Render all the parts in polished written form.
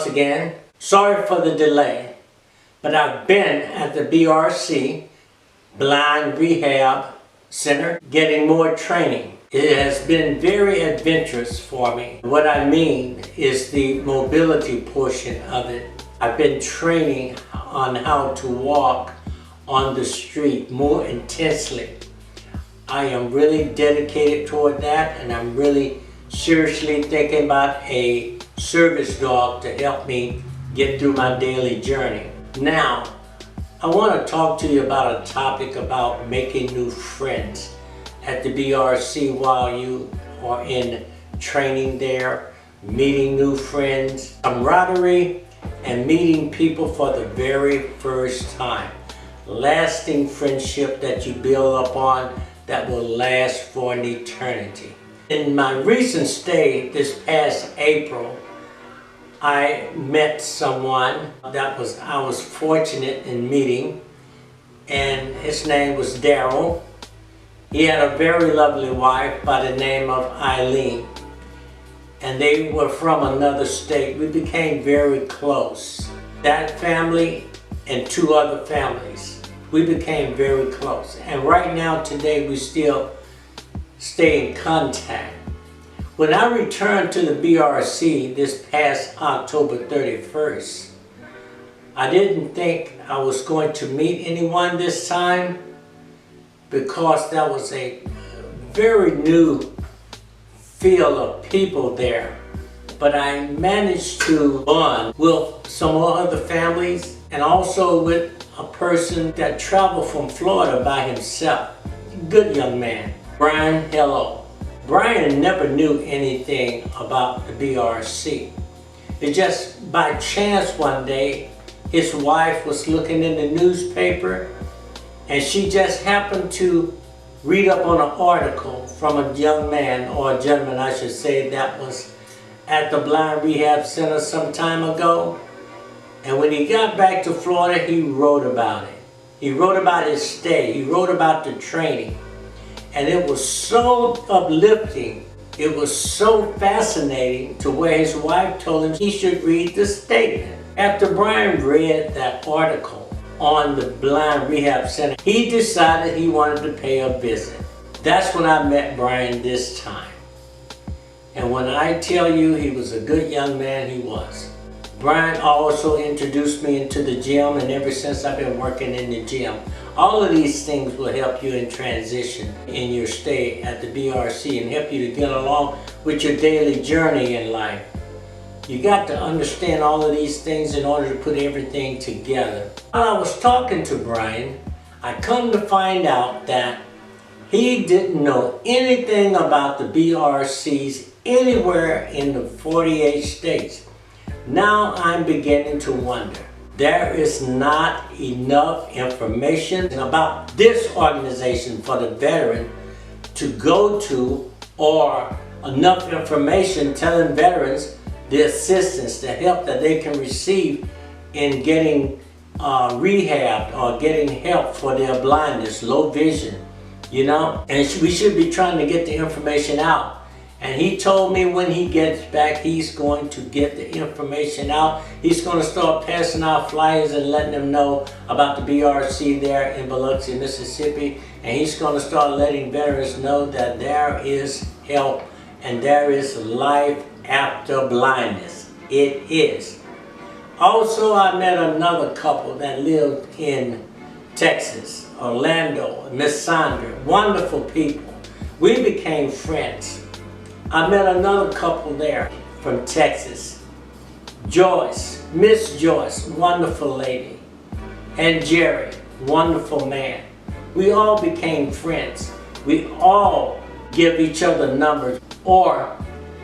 once again. Sorry for the delay, but I've been at the BRC, Blind Rehab Center, getting more training. It has been very adventurous for me. What I mean is the mobility portion of it. I've been training on how to walk on the street more intensely. I am really dedicated toward that, and I'm really seriously thinking about a service dog to help me get through my daily journey. Now, I want to talk to you about a topic about making new friends at the BRC while you are in training there, meeting new friends, camaraderie, and meeting people for the very first time. Lasting friendship that you build upon that will last for an eternity. In my recent stay this past April, I met someone that I was fortunate in meeting, and his name was Daryl. He had a very lovely wife by the name of Eileen, and they were from another state. We became very close. That family and two other families, we became very close. And right now, today, we still stay in contact. When I returned to the BRC this past October 31st, I didn't think I was going to meet anyone this time because that was a very new field of people there. But I managed to bond with some other families and also with a person that traveled from Florida by himself. Good young man. Brian, hello. Brian never knew anything about the BRC. It just by chance one day, his wife was looking in the newspaper and she just happened to read up on an article from a young man, or a gentleman I should say, that was at the Blind Rehab Center some time ago. And when he got back to Florida, he wrote about it. He wrote about his stay. He wrote about the training. And it was so uplifting. It was so fascinating to where his wife told him he should read the statement. After Brian read that article on the Blind Rehab Center, he decided he wanted to pay a visit. That's when I met Brian this time. And when I tell you he was a good young man, he was. Brian also introduced me into the gym, and ever since I've been working in the gym. All of these things will help you in transition in your stay at the BRC and help you to get along with your daily journey in life. You got to understand all of these things in order to put everything together. While I was talking to Brian, I come to find out that he didn't know anything about the BRCs anywhere in the 48 states. Now I'm beginning to wonder. There is not enough information about this organization for the veteran to go to, or enough information telling veterans the assistance, the help that they can receive in getting rehabbed or getting help for their blindness, low vision, you know? And we should be trying to get the information out. And he told me when he gets back, he's going to get the information out. He's going to start passing out flyers and letting them know about the BRC there in Biloxi, Mississippi. And he's going to start letting veterans know that there is help and there is life after blindness. It is. Also, I met another couple that lived in Texas, Orlando, Miss Sandra. Wonderful people. We became friends. I met another couple there from Texas. Joyce, Miss Joyce, wonderful lady. And Jerry, wonderful man. We all became friends. We all give each other numbers, or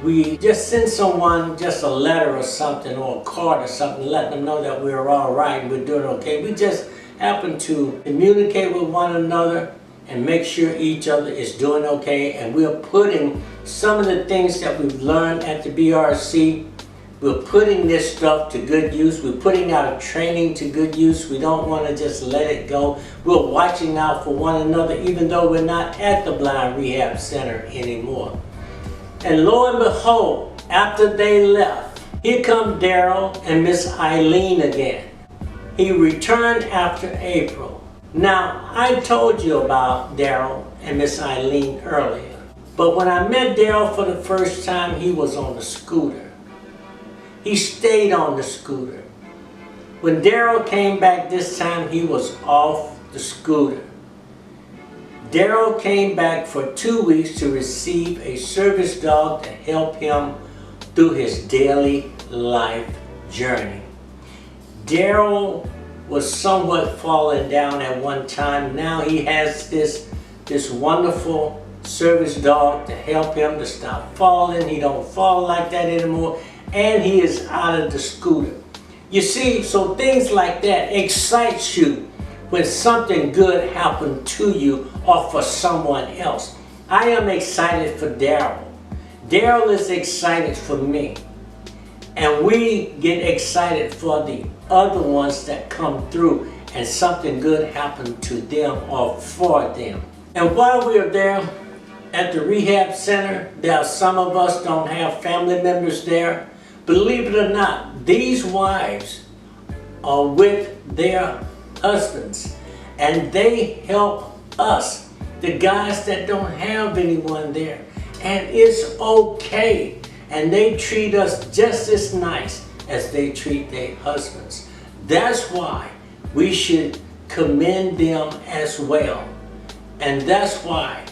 we just send someone just a letter or something, or a card or something, let them know that we're all right and we're doing okay. We just happen to communicate with one another and make sure each other is doing okay. And we're putting some of the things that we've learned at the BRC, we're putting this stuff to good use. We're putting our training to good use. We don't want to just let it go. We're watching out for one another, even though we're not at the Blind Rehab Center anymore. And lo and behold, after they left, Here come Daryl and Miss Eileen again. He returned after April. Now, I told you about Daryl and Miss Eileen earlier, but when I met Daryl for the first time, he was on the scooter. He stayed on the scooter. When Daryl came back this time, he was off the scooter. Daryl came back for 2 weeks to receive a service dog to help him through his daily life journey. Daryl was somewhat falling down at one time. Now he has this wonderful service dog to help him to stop falling. He don't fall like that anymore, and he is out of the scooter. You see, so things like that excites you when something good happened to you or for someone else. I am excited for Daryl. Daryl is excited for me. And we get excited for the other ones that come through and something good happened to them or for them. And while we are there at the rehab center, there are some of us don't have family members there. Believe it or not, these wives are with their husbands and they help us, the guys that don't have anyone there. And it's okay. And they treat us just as nice as they treat their husbands. That's why we should commend them as well. And that's why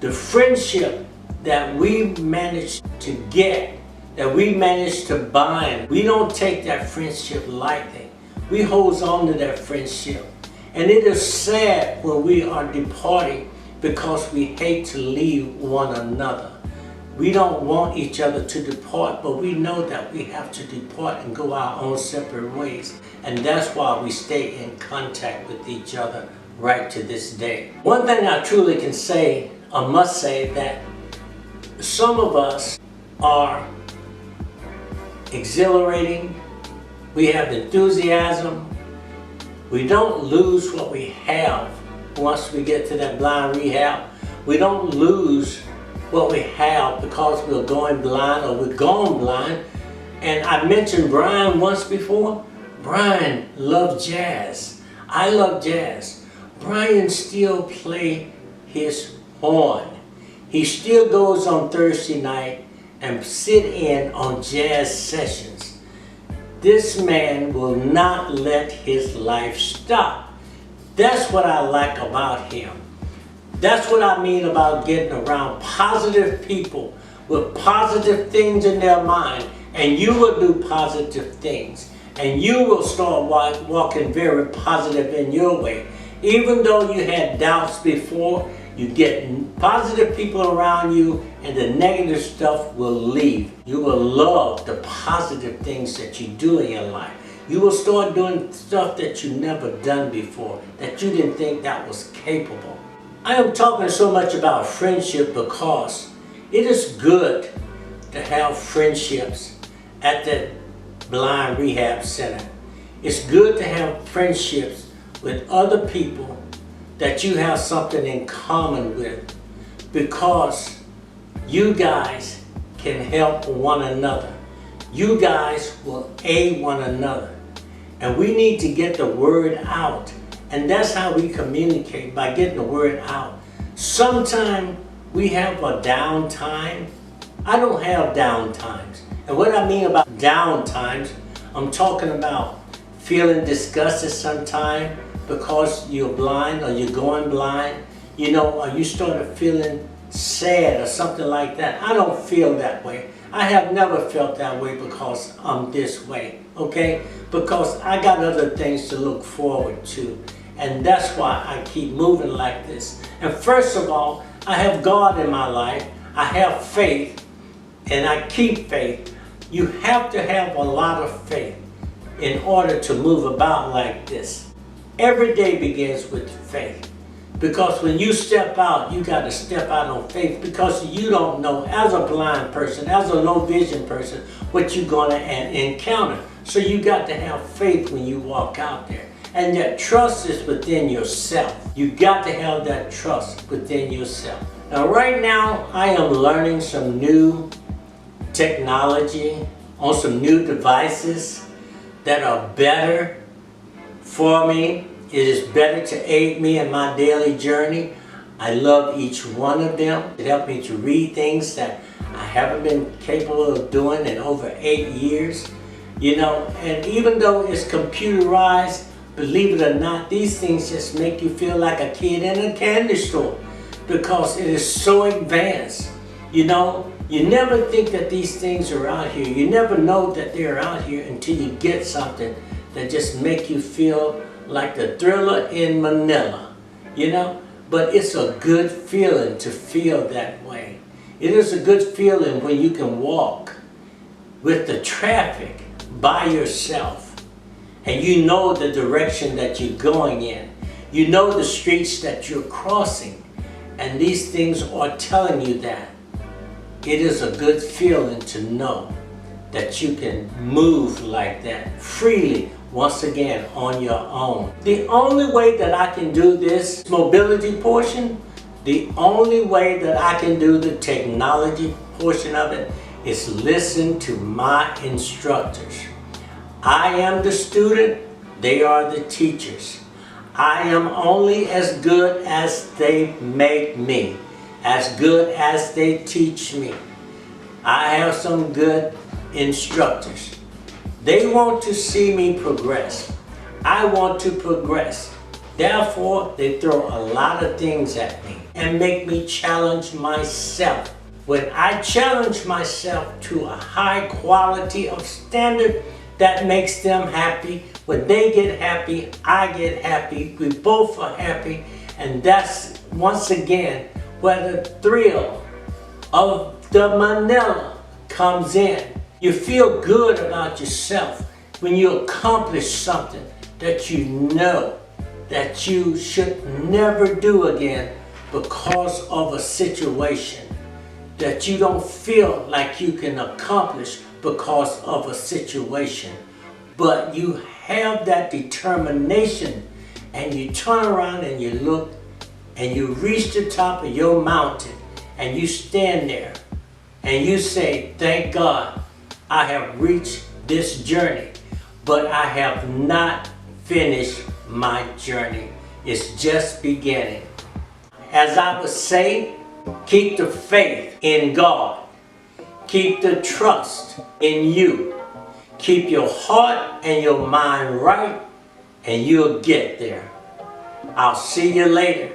the friendship that we managed to get, that we managed to bind, we don't take that friendship lightly. We hold on to that friendship. And it is sad when we are departing because we hate to leave one another. We don't want each other to depart, but we know that we have to depart and go our own separate ways. And that's why we stay in contact with each other right to this day. One thing I truly can say, or must say, that some of us are exhilarating, we have enthusiasm, we don't lose what we have once we get to that blind rehab. We don't lose what we have because we're going blind or we're gone blind. And I mentioned Brian once before. Brian loved jazz. I love jazz. Brian still plays his horn. He still goes on Thursday night and sit in on jazz sessions. This man will not let his life stop. That's what I like about him. That's what I mean about getting around positive people with positive things in their mind, and you will do positive things, and you will start walking very positive in your way. Even though you had doubts before, you get positive people around you, and the negative stuff will leave. You will love the positive things that you do in your life. You will start doing stuff that you never done before, that you didn't think that was capable. I am talking so much about friendship because it is good to have friendships at the Blind Rehab Center. It's good to have friendships with other people that you have something in common with, because you guys can help one another. You guys will aid one another. And we need to get the word out. And that's how we communicate, by getting the word out. Sometimes we have a downtime. I don't have downtimes. And what I mean about downtimes, I'm talking about feeling disgusted sometimes because you're blind or you're going blind, you know, or you started feeling sad or something like that. I don't feel that way. I have never felt that way because I'm this way, okay? Because I got other things to look forward to. And that's why I keep moving like this. And first of all, I have God in my life. I have faith, and I keep faith. You have to have a lot of faith in order to move about like this. Every day begins with faith. Because when you step out, you got to step out on faith, because you don't know, as a blind person, as a low vision person, what you're going to encounter. So you got to have faith when you walk out there. And that trust is within yourself. You got to have that trust within yourself. Now right now, I am learning some new technology on some new devices that are better for me. It is better to aid me in my daily journey. I love each one of them. It helped me to read things that I haven't been capable of doing in over 8 years. You know, and even though it's computerized, believe it or not, these things just make you feel like a kid in a candy store because it is so advanced. You know, you never think that these things are out here. You never know that they're out here until you get something that just make you feel like the Thriller in Manila, you know? But it's a good feeling to feel that way. It is a good feeling when you can walk with the traffic by yourself and you know the direction that you're going in. You know the streets that you're crossing, and these things are telling you that. It is a good feeling to know that you can move like that freely, once again, on your own. The only way that I can do this mobility portion, the only way that I can do the technology portion of it is listen to my instructors. I am the student, they are the teachers. I am only as good as they make me, as good as they teach me. I have some good instructors. They want to see me progress. I want to progress. Therefore, they throw a lot of things at me and make me challenge myself. When I challenge myself to a high quality of standard, that makes them happy. When they get happy, I get happy. We both are happy. And that's, once again, where the thrill of the Manila comes in. You feel good about yourself when you accomplish something that you know that you should never do again because of a situation that you don't feel like you can accomplish because of a situation. But you have that determination and you turn around and you look and you reach the top of your mountain and you stand there and you say, thank God I have reached this journey, but I have not finished my journey. It's just beginning. As I would say, keep the faith in God. Keep the trust in you. Keep your heart and your mind right, and you'll get there. I'll see you later.